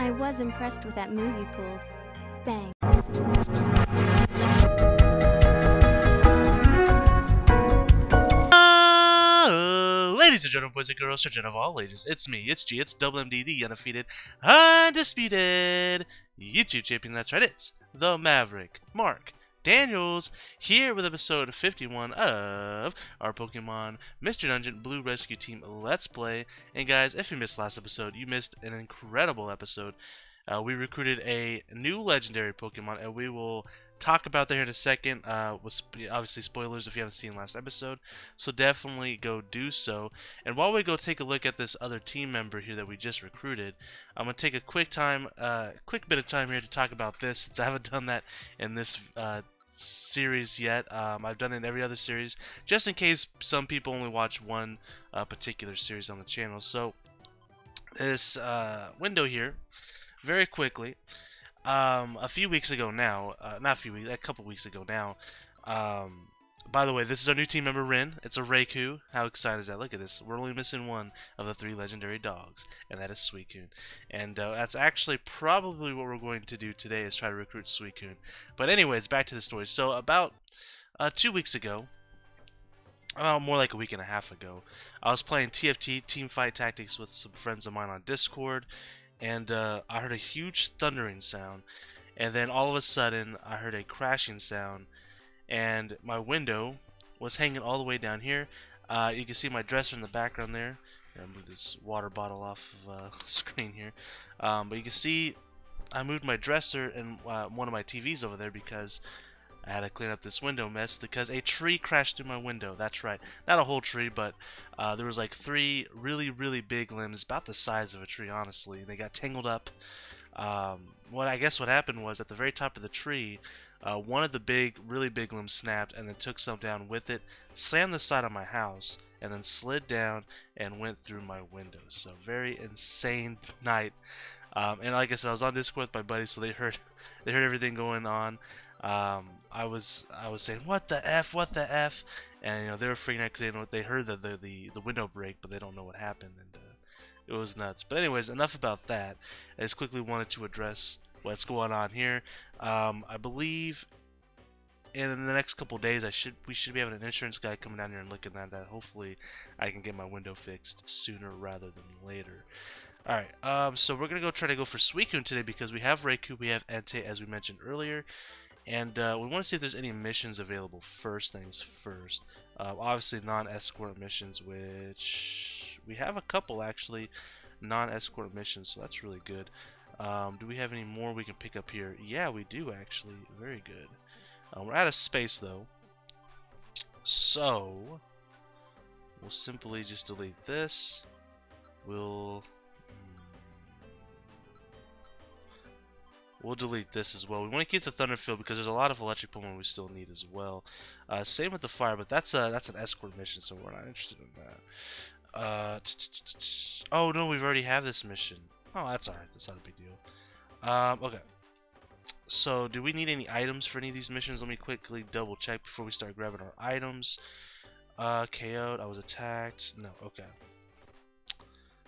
I was impressed with that move you pulled. Bang. Ladies and gentlemen, boys and girls, children of all ages, it's me, it's G, it's Double MD, the undefeated, undisputed YouTube champion. That's right, it's the Maverick, Mark Daniels, here with episode 51 of our Pokemon Mystery Dungeon Blue Rescue Team Let's Play. And guys, if you missed last episode, you missed an incredible episode. We recruited a new legendary Pokemon, and we will talk about that here in a second. With obviously spoilers if you haven't seen last episode, so definitely go do so. And while we go take a look at this other team member here that we just recruited, I'm gonna take a quick bit of time here to talk about this, since I haven't done that in this series yet. I've done it in every other series, just in case some people only watch one particular series on the channel. So this window here, very quickly, a few weeks ago now, a couple weeks ago now, by the way, this is our new team member, Rin. It's a Raikou. How excited is that? Look at this. We're only missing one of the 3 legendary dogs, and that is Suicune. And that's actually probably what we're going to do today, is try to recruit Suicune. But anyways, back to the story. So about 2 weeks ago, more like a week and a half ago, I was playing TFT, Teamfight Tactics, with some friends of mine on Discord. And I heard a huge thundering sound, and then all of a sudden I heard a crashing sound, and my window was hanging all the way down here. You can see my dresser in the background there. I'm gonna move this water bottle off of screen here, but you can see I moved my dresser and one of my TVs over there because I had to clean up this window mess because a tree crashed through my window. That's right. Not a whole tree, but there was like 3 really, really big limbs, about the size of a tree, honestly. They got tangled up. What happened was, at the very top of the tree, one of the really big limbs snapped and then took some down with it, slammed the side of my house, and then slid down and went through my window. So very insane night. And like I said, I was on Discord with my buddies, so they heard everything going on. I was saying, what the f, and they were freaking out because they heard the window break, but they don't know what happened, and it was nuts. But anyways, enough about that. I just quickly wanted to address what's going on here. I believe in the next couple days we should be having an insurance guy coming down here and looking at that. Hopefully I can get my window fixed sooner rather than later. Alright, so we're gonna try to go for Suicune today because we have Raikou, we have Entei, as we mentioned earlier. And we want to see if there's any missions available first things first. Obviously non-escort missions, which we have a couple actually non-escort missions, so that's really good. Do we have any more we can pick up here? Yeah, we do actually. Very good. We're out of space though, so we'll simply just delete this. We'll delete this as well. We want to keep the Thunderfield because there's a lot of electric Pokemon we still need as well. Same with the fire, but that's an escort mission, so we're not interested in that. Oh no, we've already have this mission. Oh, that's alright. That's not a big deal. Okay. So, do we need any items for any of these missions? Let me quickly double check before we start grabbing our items. KO'd. I was attacked. No. Okay.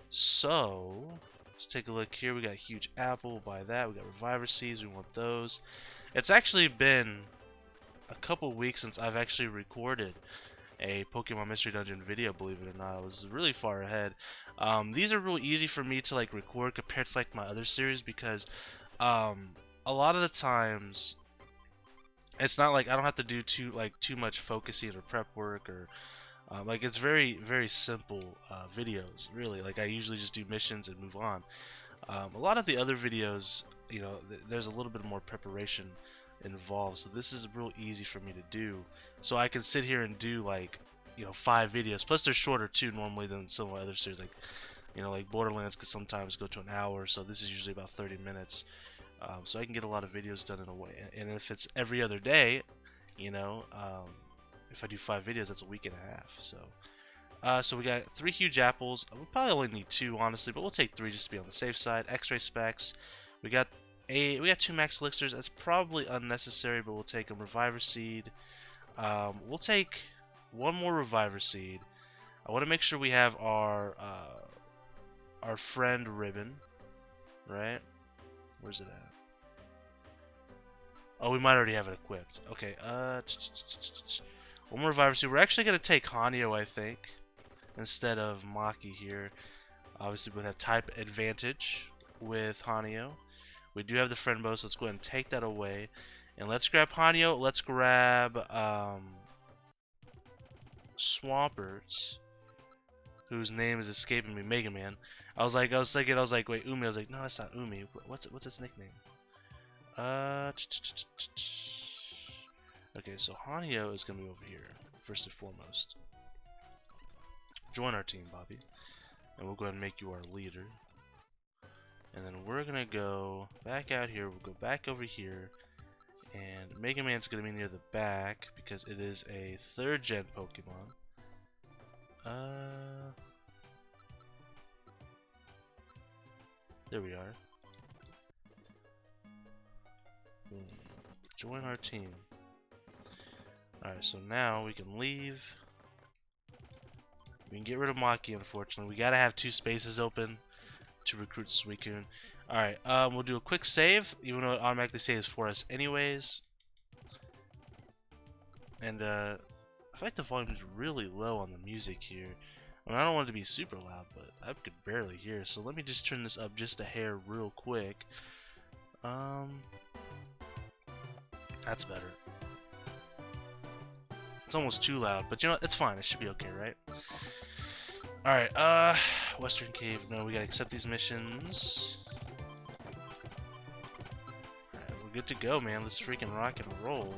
So, let's take a look here. We got a huge apple. We'll buy that. We got reviver seeds. We want those. It's actually been a couple weeks since I've actually recorded a Pokemon Mystery Dungeon video, believe it or not. I was really far ahead. These are real easy for me to record compared to my other series because a lot of the times it's not like I don't have to do too much focusing or prep work, or it's very, very simple videos, really. I usually just do missions and move on. A lot of the other videos, there's a little bit more preparation involved, so this is real easy for me to do. So I can sit here and do 5 videos. Plus they're shorter too normally than some of my other series, like Borderlands could sometimes go to an hour, so this is usually about 30 minutes. So I can get a lot of videos done in a way. And if it's every other day, if I do 5 videos, that's a week and a half. So we got 3 huge apples. We probably only need 2, honestly, but we'll take 3 just to be on the safe side. X-ray specs. We got 2 max elixirs. That's probably unnecessary, but we'll take them. Reviver seed. We'll take 1 more reviver seed. I want to make sure we have our friend ribbon, right? Where's it at? Oh, we might already have it equipped. Okay, one more reviver suit. We're actually gonna take Hanyo, I think, instead of Maki here. Obviously, we have type advantage with Hanyo. We do have the friend bow, so let's go ahead and take that away. And let's grab Hanyo. Let's grab Swampert, whose name is escaping me. Mega Man. I was like, wait, Umi. I was like, no, that's not Umi. What's its nickname? Okay, so Hanyo is gonna be over here first and foremost. Join our team, Bobby, and we'll go ahead and make you our leader. And then we're gonna go back out here. We'll go back over here, and Mega Man's gonna be near the back because it is a 3rd gen Pokemon. There we are. Join our team. Alright, so now we can leave. We can get rid of Maki, unfortunately. We gotta have 2 spaces open to recruit Suicune. Alright, we'll do a quick save, even though it automatically saves for us anyways. And I feel like the volume is really low on the music here. I mean, I don't want it to be super loud, but I could barely hear. So let me just turn this up just a hair real quick. That's better. It's almost too loud, but you know what? It's fine. It should be okay, right? Alright, Western Cave. No, we gotta accept these missions. Alright, we're good to go, man. Let's freaking rock and roll.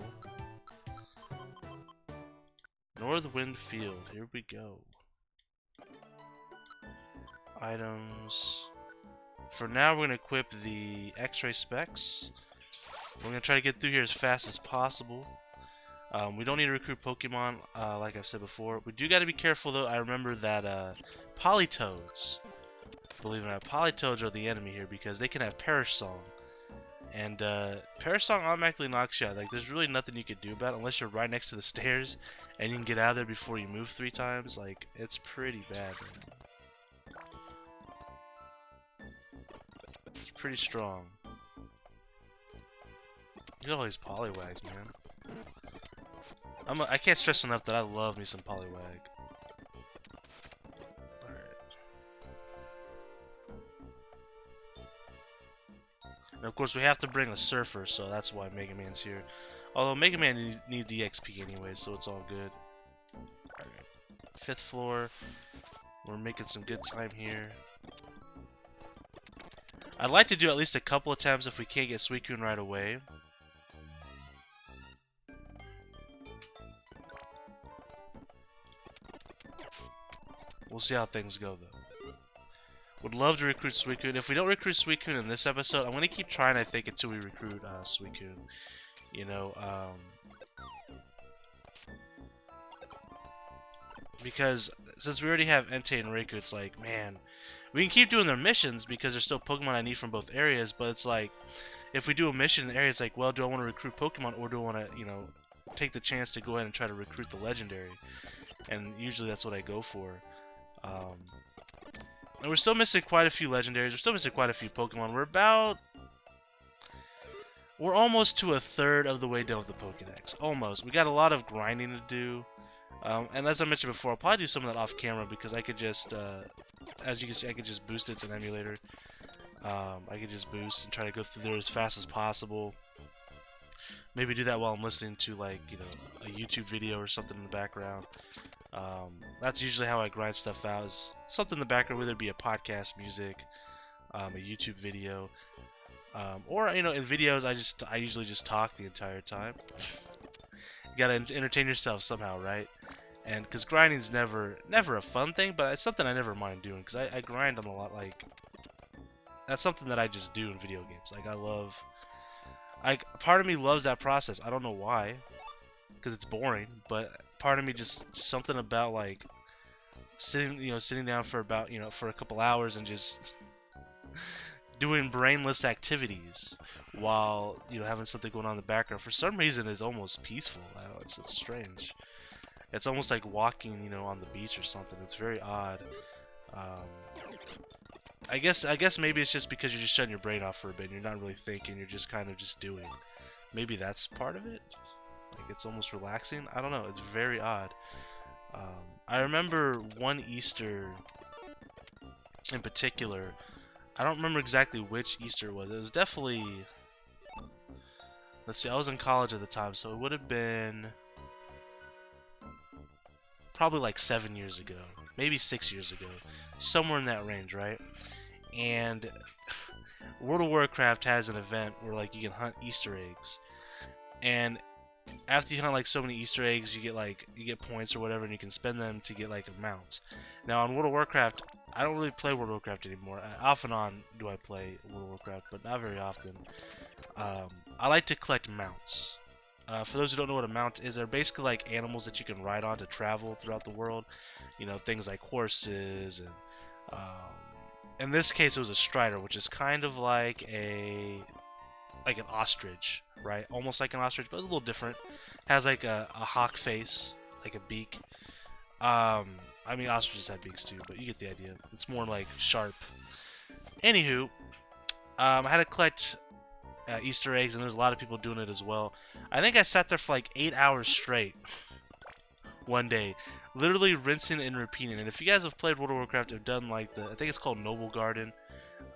Northwind Field. Here we go. Items. For now, we're gonna equip the X-ray specs. We're gonna try to get through here as fast as possible. We don't need to recruit Pokemon, like I've said before. We do gotta be careful though. I remember that Politoads, believe it or not, Politoads are the enemy here because they can have Perish Song. And Perish Song automatically knocks you out. Like, there's really nothing you can do about it unless you're right next to the stairs and you can get out of there before you move 3 times. Like, it's pretty bad, man. It's pretty strong. Look at all these Poliwags, man. I can't stress enough that I love me some Poliwag. Alright. And of course we have to bring a Surfer, so that's why Mega Man's here. Although Mega Man needs EXP anyway, so it's all good. Alright. 5th floor. We're making some good time here. I'd like to do at least a couple of times if we can't get Suicune right away. We'll see how things go, though. Would love to recruit Suicune. If we don't recruit Suicune in this episode, I'm going to keep trying, I think, until we recruit Suicune. You know, because since we already have Entei and Riku, it's like, man, we can keep doing their missions because there's still Pokemon I need from both areas, but it's like, if we do a mission in the area, it's like, well, do I want to recruit Pokemon or do I want to, you know, take the chance to go ahead and try to recruit the Legendary? And usually that's what I go for. And we're still missing quite a few legendaries. We're still missing quite a few Pokemon. We're almost to 1/3 of the way done with the Pokedex. Almost. We got a lot of grinding to do. And as I mentioned before, I'll probably do some of that off camera because I could just, as you can see, I could just boost it. It's an emulator. I could just boost and try to go through there as fast as possible. Maybe do that while I'm listening to, like, you know, a YouTube video or something in the background. That's usually how I grind stuff out, is something in the background, whether it be a podcast, music, a YouTube video, or, you know, in videos I usually just talk the entire time. You gotta entertain yourself somehow, right? And because grinding's never a fun thing, but it's something I never mind doing because I grind on a lot. Like, that's something that I just do in video games. Like, part of me loves that process. I don't know why, because it's boring, but part of me just something about, like, sitting down for about, you know, for a couple hours and just doing brainless activities while, you know, having something going on in the background. For some reason, is almost peaceful. I don't know, it's strange. It's almost like walking, you know, on the beach or something. It's very odd. I guess maybe it's just because you're just shutting your brain off for a bit. You're not really thinking. You're just kind of just doing. Maybe that's part of it. Like it's almost relaxing. I don't know. It's very odd. I remember one Easter in particular. I don't remember exactly which Easter it was. It was definitely. Let's see. I was in college at the time, so it would have been probably like 7 years ago, maybe 6 years ago, somewhere in that range, right? And World of Warcraft has an event where like you can hunt Easter eggs, and after you hunt like so many Easter eggs, you get points or whatever, and you can spend them to get like a mount. Now on World of Warcraft, I don't really play World of Warcraft anymore. Off and on do I play World of Warcraft, but not very often. I like to collect mounts. For those who don't know what a mount is, they're basically like animals that you can ride on to travel throughout the world. You know, things like horses, and in this case it was a strider, which is kind of like an ostrich, right? Almost like an ostrich, but it's a little different. Has like a hawk face, like a beak. I mean ostriches have beaks too, but you get the idea. It's more like sharp. Anywho, I had to collect Easter eggs, and there's a lot of people doing it as well. I think I sat there for like 8 hours straight one day, literally rinsing and repeating. And if you guys have played World of Warcraft, have done like I think it's called Noble Garden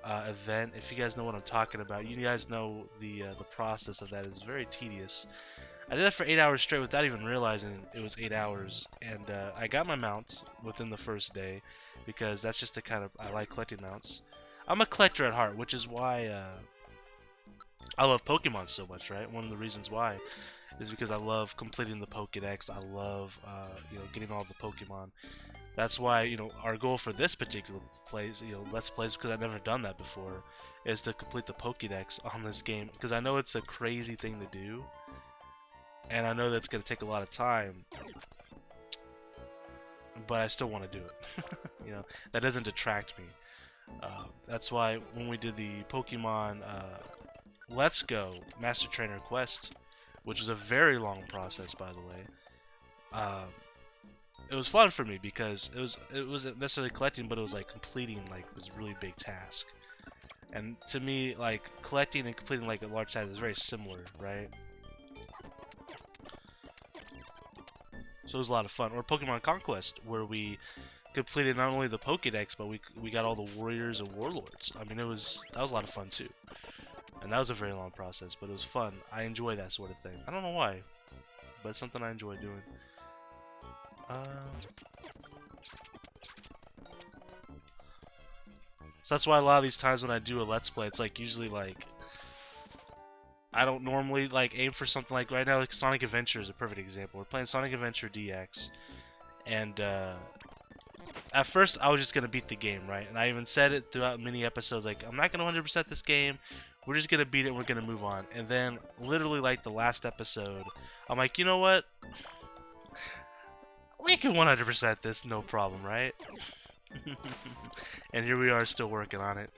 event. If you guys know what I'm talking about, you guys know the process of that is very tedious. I did that for 8 hours straight without even realizing it was 8 hours, and I got my mounts within the first day because that's just the kind of I like collecting mounts. I'm a collector at heart, which is why I love Pokemon so much, right? One of the reasons why is because I love completing the pokedex. I love getting all the Pokemon. That's why our goal for this particular plays, let's plays, because I've never done that before, is to complete the pokedex on this game, because I know it's a crazy thing to do, and I know that's going to take a lot of time, but I still want to do it. That doesn't detract me. That's why when we did the Pokemon Let's Go Master Trainer Quest, which was a very long process, by the way, it was fun for me because it wasn't necessarily collecting, but it was like completing like this really big task. And to me, like collecting and completing like a large task is very similar, right? So it was a lot of fun. Or Pokemon Conquest, where we completed not only the Pokédex, but we got all the warriors and warlords. I mean, that was a lot of fun too. And that was a very long process, but it was fun. I enjoy that sort of thing. I don't know why, but it's something I enjoy doing. So that's why a lot of these times when I do a Let's Play, it's like usually like I don't normally like aim for something like right now. Like Sonic Adventure is a perfect example. We're playing Sonic Adventure DX, and at first I was just gonna beat the game, right? And I even said it throughout many episodes, like I'm not gonna 100% this game. We're just gonna beat it. And we're gonna move on. And then literally like the last episode, I'm like, you know what? We can 100% this, no problem, right? And here we are, still working on it.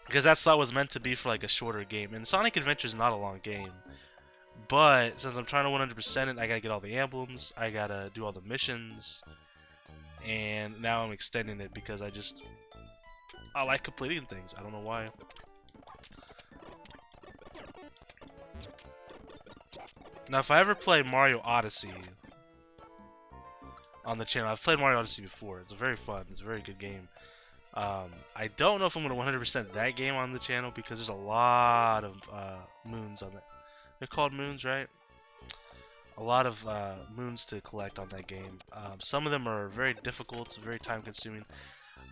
Because that slot was meant to be for like a shorter game. And Sonic Adventure is not a long game. But since I'm trying to 100% it, I gotta get all the emblems. I gotta do all the missions. And now I'm extending it because I like completing things. I don't know why. Now, if I ever play Mario Odyssey on the channel, I've played Mario Odyssey before. It's very fun. It's a very good game. I don't know if I'm going to 100% that game on the channel because there's a lot of moons on it. They're called moons, right? A lot of moons to collect on that game. Some of them are very difficult, very time-consuming.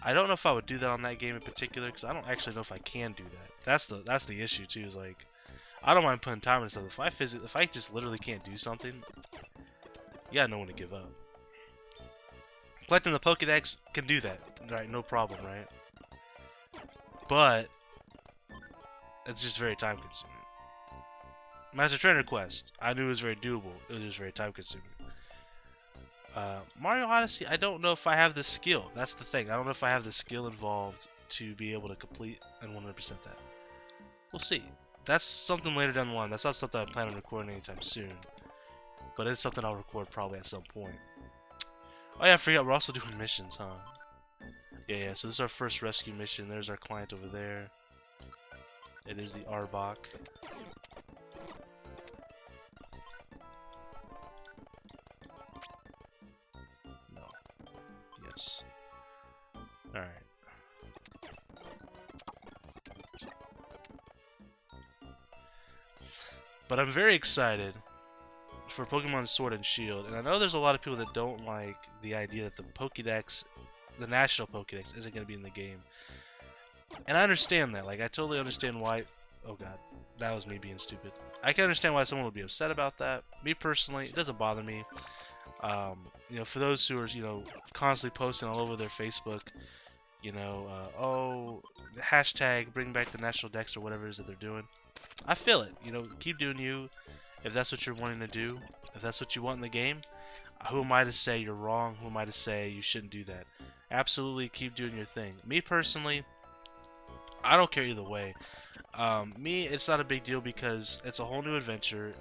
I don't know if I would do that on that game in particular because I don't actually know if I can do that. That's the issue too. Is like I don't mind putting time into stuff. If I just literally can't do something, you gotta know when to give up. Collecting the Pokedex can do that, right? No problem, right? But it's just very time consuming. Master Trainer Quest, I knew it was very doable. It was just very time consuming. Mario Odyssey, I don't know if I have the skill. That's the thing. I don't know if I have the skill involved to be able to complete and 100% that. We'll see. That's something later down the line. That's not something I plan on recording anytime soon. But it's something I'll record probably at some point. Oh yeah, I forgot we're also doing missions, huh? Yeah, so this is our first rescue mission. There's our client over there. It is the Arbok. No. Yes. Alright. But I'm very excited for Pokemon Sword and Shield, and I know there's a lot of people that don't like the idea that the Pokedex, the National Pokedex, isn't going to be in the game. And I understand that. Like, I totally understand why. Oh god, that was me being stupid. I can understand why someone would be upset about that. Me personally, it doesn't bother me. You know, for those who are, you know, constantly posting all over their Facebook, you know, oh, hashtag bring back the National Dex or whatever it is that they're doing. I feel it. You know, keep doing you. If that's what you're wanting to do, if that's what you want in the game, who am I to say you're wrong? Who am I to say you shouldn't do that? Absolutely keep doing your thing. Me personally, I don't care either way. Me, it's not a big deal because it's a whole new adventure.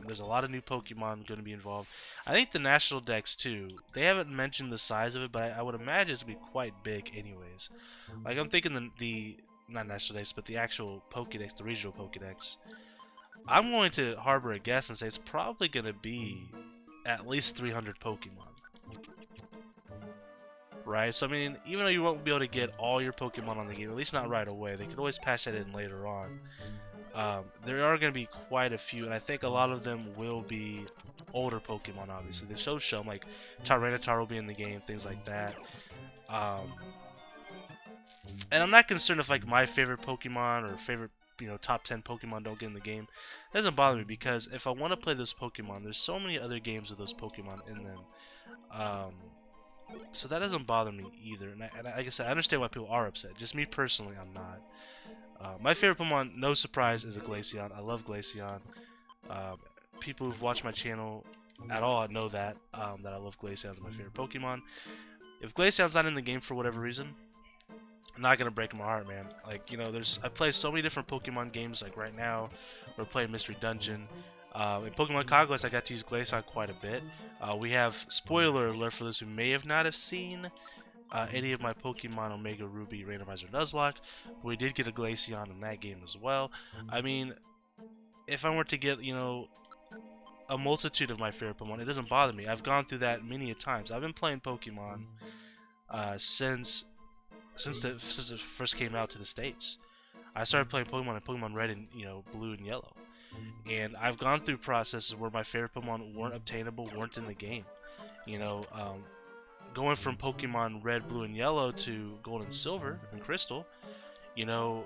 There's a lot of new Pokemon going to be involved. I think the National Dex too. They haven't mentioned the size of it, but I would imagine it's going to be quite big anyways. Like I'm thinking the not National Dex, but the actual Pokedex, the regional Pokedex. I'm going to harbor a guess and say it's probably going to be at least 300 Pokemon. Right? So, I mean, even though you won't be able to get all your Pokemon on the game, at least not right away, they could always patch that in later on. There are going to be quite a few, and I think a lot of them will be older Pokemon, obviously. They show them, like Tyranitar will be in the game, things like that. And I'm not concerned if, like, my favorite Pokemon or favorite, you know, top 10 Pokemon don't get in the game. It doesn't bother me because if I want to play those Pokemon, there's so many other games with those Pokemon in them. So that doesn't bother me either. And like I said, I understand why people are upset. Just me personally, I'm not. My favorite Pokemon, no surprise, is a Glaceon. I love Glaceon. People who've watched my channel at all know that that I love Glaceon as my favorite Pokemon. If Glaceon's not in the game for whatever reason, I'm not gonna break my heart, man. Like, you know, I play so many different Pokemon games. Like right now, we're playing Mystery Dungeon. In Pokemon Conquest, I got to use Glaceon quite a bit. We have, spoiler alert for those who may have not have seen any of my Pokemon Omega Ruby Randomizer Nuzlocke. We did get a Glaceon in that game as well. I mean, if I were to get, you know, a multitude of my favorite Pokemon, it doesn't bother me. I've gone through that many a times. I've been playing Pokemon since it first came out to the States. I started playing Pokemon in Pokemon Red and, you know, Blue and Yellow. And I've gone through processes where my favorite Pokemon weren't obtainable, weren't in the game. You know, going from Pokemon Red, Blue, and Yellow to Gold and Silver and Crystal, you know,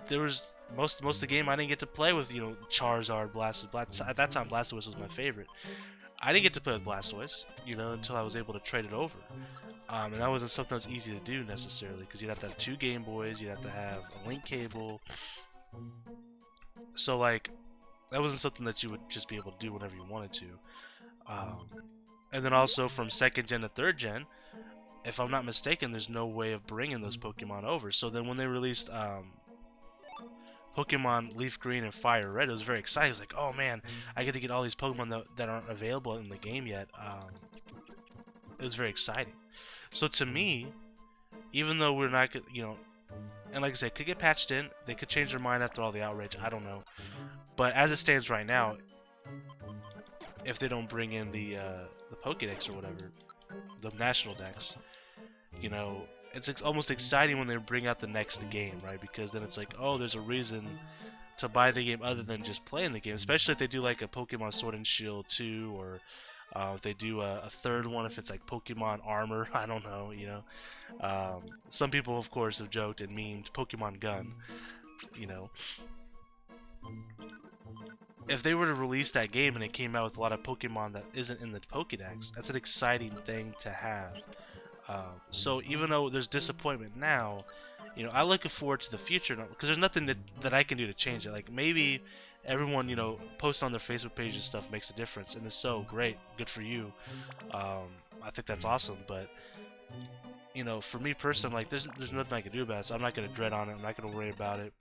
there was most of the game I didn't get to play with, you know, Charizard, Blastoise. At that time, Blastoise was my favorite. I didn't get to play with Blastoise, you know, until I was able to trade it over. And that wasn't something that was easy to do necessarily, because you'd have to have 2 Game Boys, you'd have to have a link cable. So, like, that wasn't something that you would just be able to do whenever you wanted to. And then also from 2nd gen to 3rd gen, if I'm not mistaken, there's no way of bringing those Pokemon over. So then when they released Pokemon Leaf Green and Fire Red, it was very exciting. It was like, oh man, I get to get all these Pokemon that aren't available in the game yet. It was very exciting. So to me, even though we're not, you know, and like I said, it could get patched in. They could change their mind after all the outrage. I don't know. But as it stands right now, if they don't bring in the Pokedex or whatever, the National Dex, you know, it's almost exciting when they bring out the next game, right? Because then it's like, oh, there's a reason to buy the game other than just playing the game. Especially if they do like a Pokemon Sword and Shield 2, or if they do a third one, if it's like Pokemon Armor, I don't know, you know. Some people, of course, have joked and memed Pokemon Gun, you know. If they were to release that game and it came out with a lot of Pokemon that isn't in the Pokedex, that's an exciting thing to have. So even though there's disappointment now, you know, I look forward to the future, because there's nothing that I can do to change it. Like, maybe everyone, you know, posting on their Facebook page and stuff makes a difference, and if so, great, good for you. I think that's awesome, but you know, for me personally, like, there's nothing I can do about it, so I'm not gonna dread on it. I'm not gonna worry about it.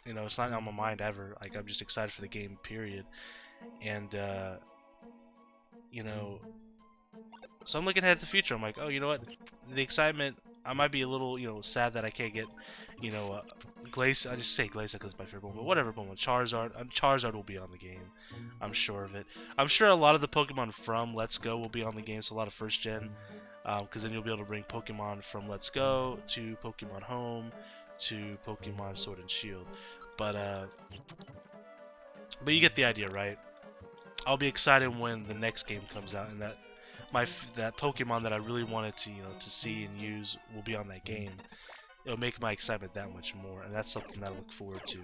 You know, it's not on my mind ever. Like, I'm just excited for the game, period. And you know, So I'm looking ahead to the future. I'm like, oh, you know what? The excitement. I might be a little, sad that I can't get, Glace. I just say Glace because it's my favorite Pokemon. But whatever Pokemon. Charizard. Charizard will be on the game. I'm sure of it. I'm sure a lot of the Pokemon from Let's Go will be on the game. So a lot of first gen. Because then you'll be able to bring Pokemon from Let's Go to Pokemon Home to Pokemon Sword and Shield. But you get the idea, right? I'll be excited when the next game comes out, and that that Pokemon that I really wanted to to see and use will be on that game. It'll make my excitement that much more, and that's something that I look forward to.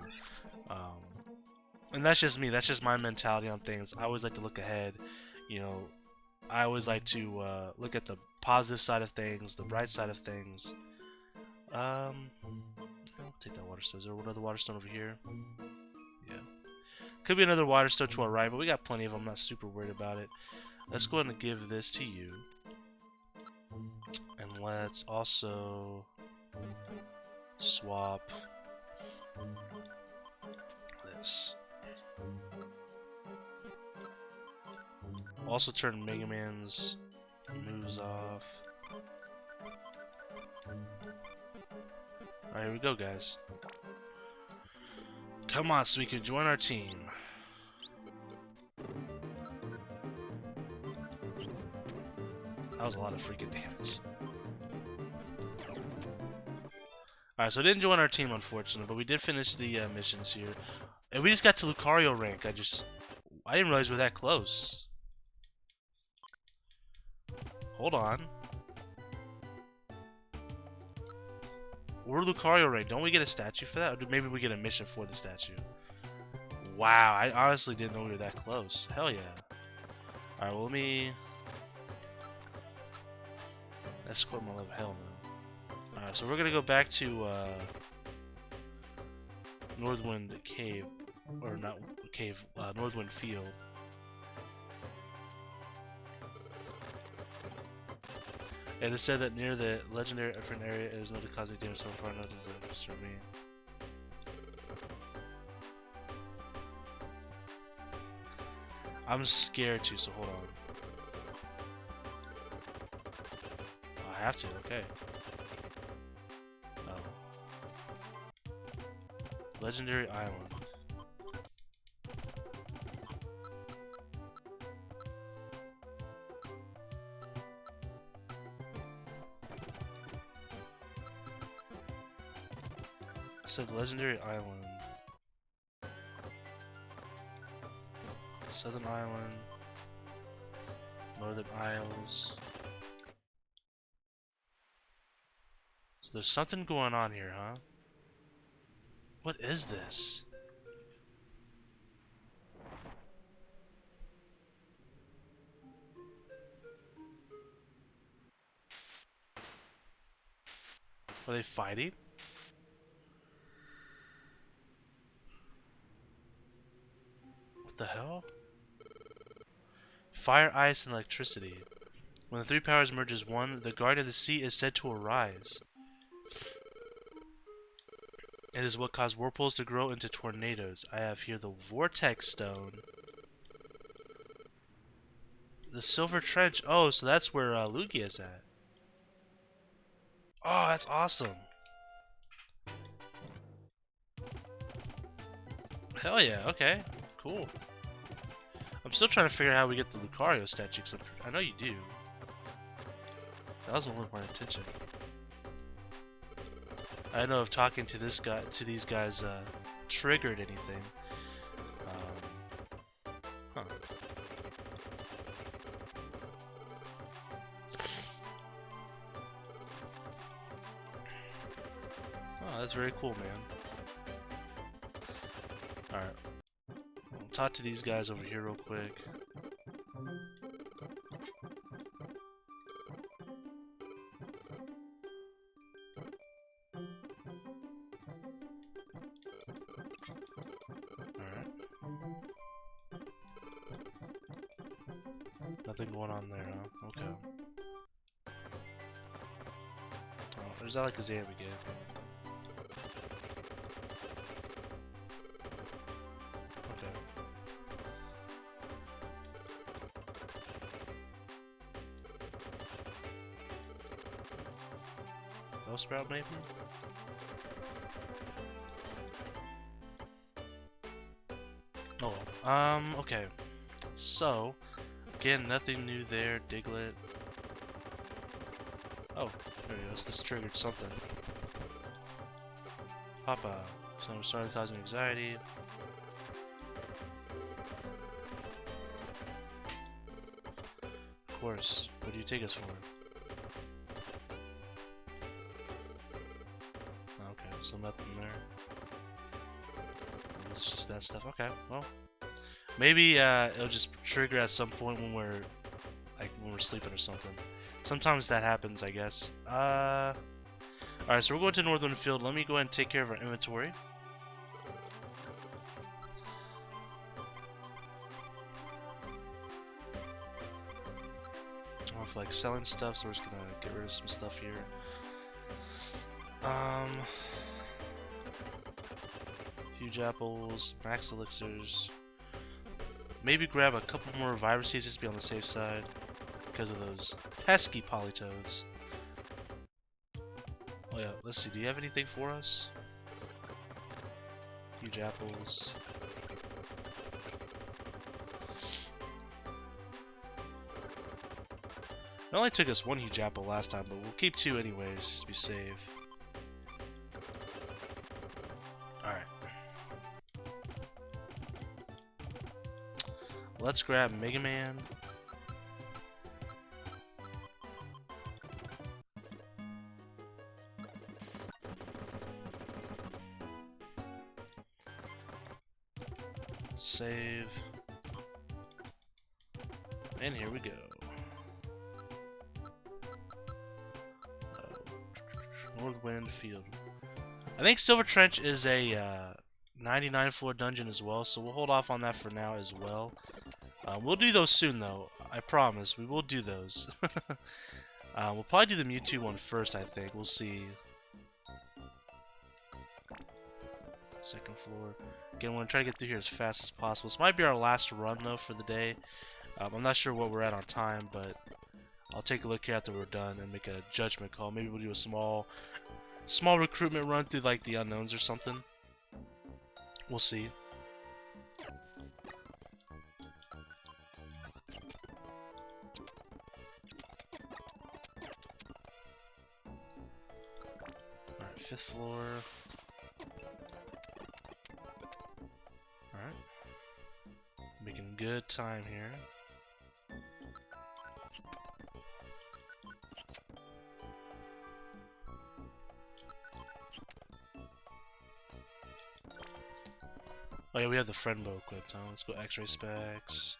And that's just me. That's just my mentality on things. I always like to look ahead. I always like to look at the positive side of things, the bright side of things. I'll take that water stone. Is there another water stone over here? Yeah. Could be another water stone to our right, but we got plenty of them. I'm not super worried about it. Let's go ahead and give this to you. And let's also swap this. Also turn Mega Man's moves off. Alright, here we go, guys. Come on, so we can join our team. That was a lot of freaking damage. Alright, so I didn't join our team, unfortunately, but we did finish the missions here. And we just got to Lucario rank. I didn't realize we were that close. Hold on. We're Lucario rank. Don't we get a statue for that? Or maybe we get a mission for the statue. Wow, I honestly didn't know we were that close. Hell yeah. Alright, well, let me... escort my level. Hell no. Alright, so we're gonna go back to Northwind Cave, or not cave, Northwind Field. And it said that near the legendary different area it is known to cause damage so far, nothing to disturb me. I'm scared too, so hold on. Oh, I have to, okay. Oh. Legendary Island. So the Legendary Island. Southern Island. Northern Isles. So there's something going on here, huh? What is this? Are they fighting? What the hell? Fire, ice, and electricity. When the three powers merge as one, the Guardian of the Sea is said to arise. It is what caused whirlpools to grow into tornadoes. I have here the Vortex Stone. The Silver Trench. Oh, so that's where Lugia is at. Oh, that's awesome. Hell yeah, okay. Cool. I'm still trying to figure out how we get the Lucario statue, because I know you do. That was what my attention. I don't know if talking to these guys triggered anything. Huh. Oh, that's very cool, man. Alright. I'll talk to these guys over here real quick. Nothing going on there, huh? Okay. Oh, there's Alakazam again. Okay. route, maybe? Oh well. Okay. So, again, nothing new there. Diglett. Oh, there he goes. This triggered something. Papa. So I'm starting causing anxiety. Of course. What do you take us for? Okay, so nothing there. It's just that stuff. Okay, well, maybe it'll just trigger at some point when we're sleeping or something. Sometimes that happens, I guess. Alright, so we're going to Northern Field. Let me go ahead and take care of our inventory. I don't feel like selling stuff, so we're just gonna get rid of some stuff here. Huge apples, max elixirs. Maybe grab a couple more viruses just to be on the safe side because of those pesky polytoads. Oh yeah, let's see, do you have anything for us? Huge apples. It only took us one huge apple last time, but we'll keep 2 anyways, just to be safe. Alright. Let's grab Mega Man. Save. And here we go. Northwind Field. I think Silver Trench is a 99 floor dungeon as well, so we'll hold off on that for now as well. We'll do those soon though, I promise. We will do those. We'll probably do the Mewtwo one first, I think. We'll see. Second floor. Again, we're going to try to get through here as fast as possible. This might be our last run though for the day. I'm not sure what we're at on time, but I'll take a look here after we're done and make a judgment call. Maybe we'll do a small recruitment run through like the unknowns or something. We'll see. Alright, 5th floor. Alright. Making good time here. Oh yeah, we have the friend bow equipped, huh? Let's go X-ray specs.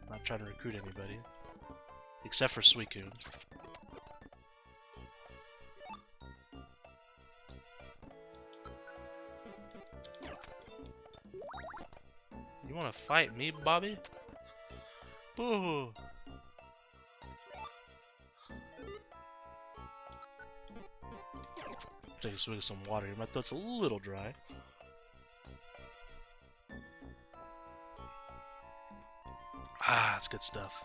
Not trying to recruit anybody. Except for Suicune. You wanna fight me, Bobby? Boo! Take a swig of some water here. My throat's a little dry. Ah, that's good stuff.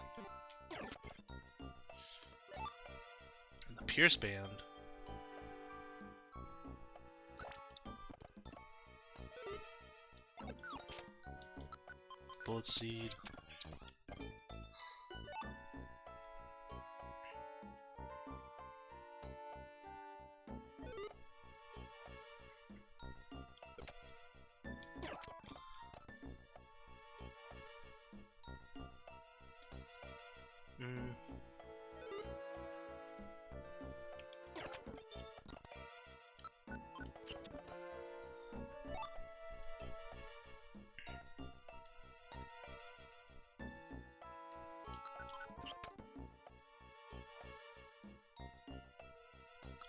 And the Pierce Band. Bullet Seed.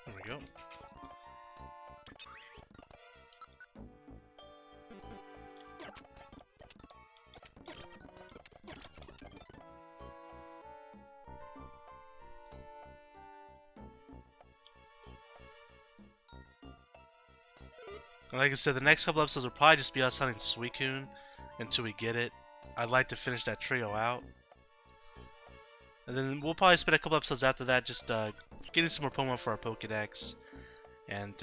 There we go. Like I said, the next couple episodes will probably just be us hunting Suicune until we get it. I'd like to finish that trio out. And then we'll probably spend a couple episodes after that just getting some more Pokemon for our pokedex, and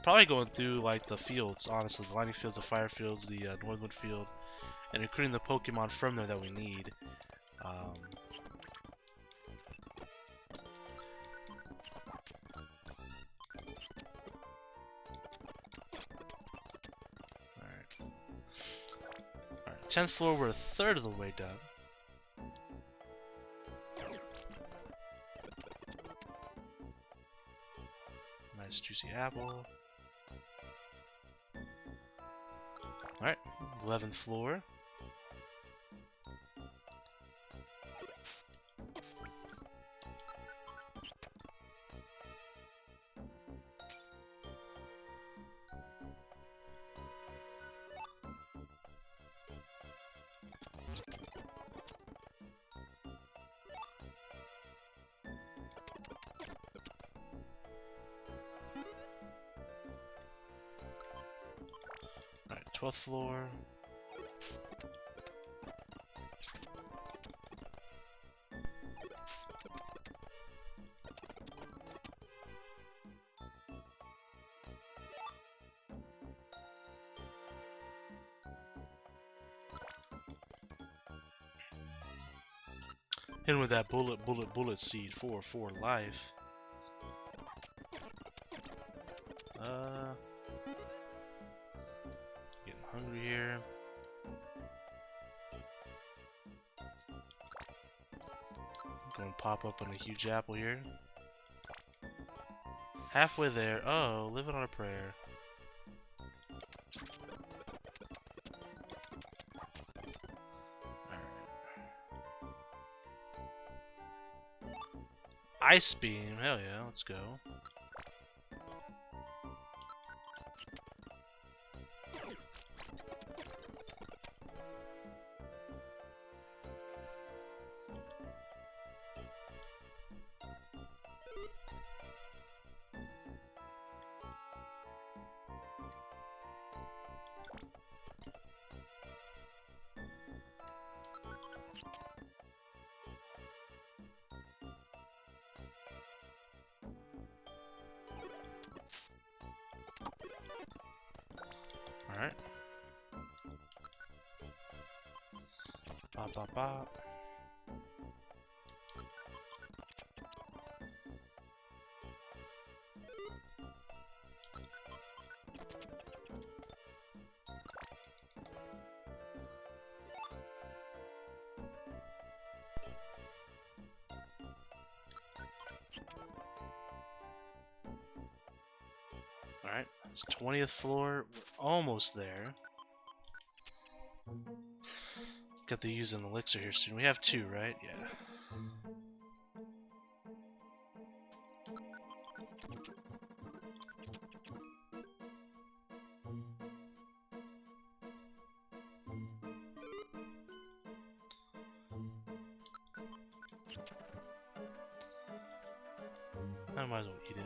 probably going through like the fields, honestly, the Lightning Fields, the Fire Fields, the Northwood Field, and recruiting the Pokemon from there that we need. Alright, 10th floor, we're a third of the way done. Nice juicy apple. Alright, 11th floor. Alright, 12th floor. Hitting with that bullet seed for life. Getting hungry here. Going to pop up on a huge apple here. Halfway there. Oh, living on a prayer. Ice beam, hell yeah, let's go. Alright. Bop, bop, bop. Alright, it's 20th floor. We're almost there. Got to use an elixir here soon. We have 2, right? Yeah. I might as well eat it.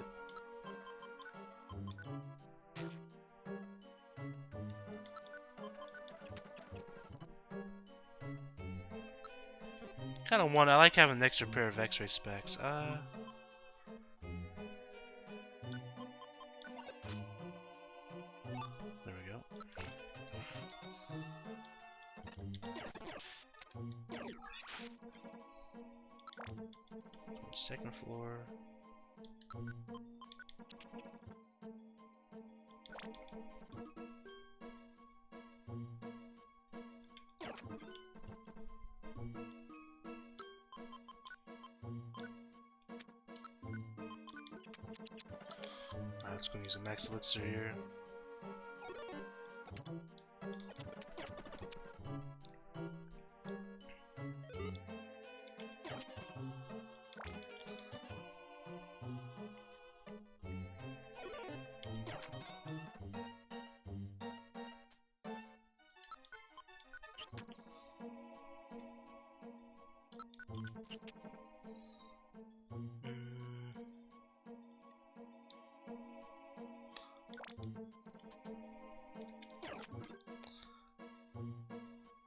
Kind of I like having an extra pair of X-ray specs. There we go. Second floor. Let's go use a max elixir here.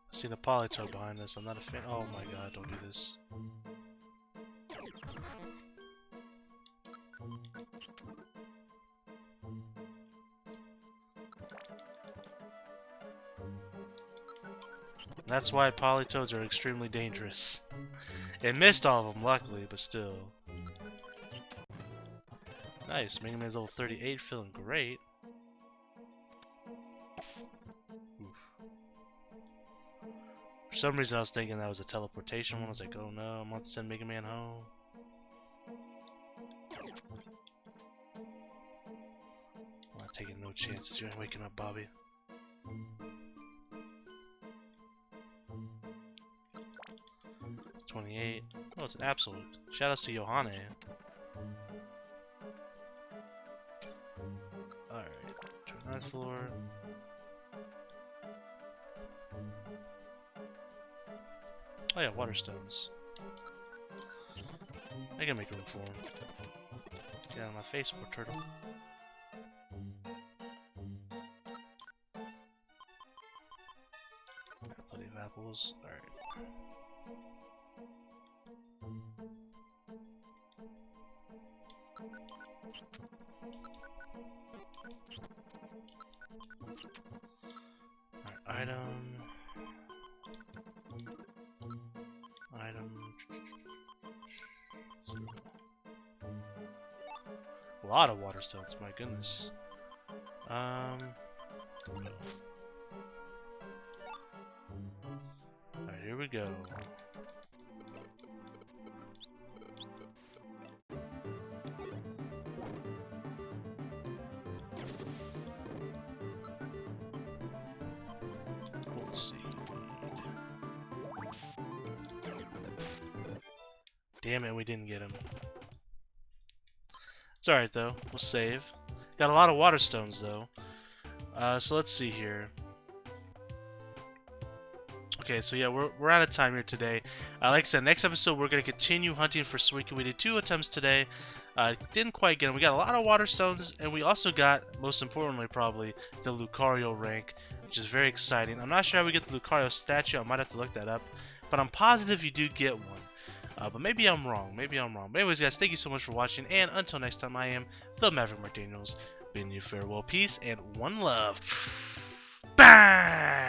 I see the Politoed behind us. I'm not a fan. Oh my god, don't do this. That's why Polytoads are extremely dangerous. It missed all of them, luckily, but still. Nice, Mega Man's level 38, feeling great. Oof. For some reason I was thinking that was a teleportation one. I was like, oh no, I'm about to send Mega Man home. I'm not taking no chances. You ain't waking up, Bobby. $28. Oh, it's an absolute. Shoutouts to Yohane. Alright, turn 9th floor. Oh yeah, water stones. I can make room for him. Get out of my face, poor turtle. Got plenty of apples. Alright. Alright, item. A lot of water stones, my goodness. Alright, here we go. Let's see. Damn it, we didn't get him. It's alright though, we'll save. Got a lot of water stones though. So let's see here. Okay, so yeah, we're out of time here today. Like I said, next episode we're going to continue hunting for Suika. We did 2 attempts today. Didn't quite get them. We got a lot of water stones, and we also got, most importantly probably, the Lucario rank, which is very exciting. I'm not sure how we get the Lucario statue. I might have to look that up. But I'm positive you do get one. But maybe I'm wrong. Maybe I'm wrong. But anyways, guys, thank you so much for watching. And until next time, I am the Maverick Mark Daniels. Bidding you farewell, peace, and one love. Bang!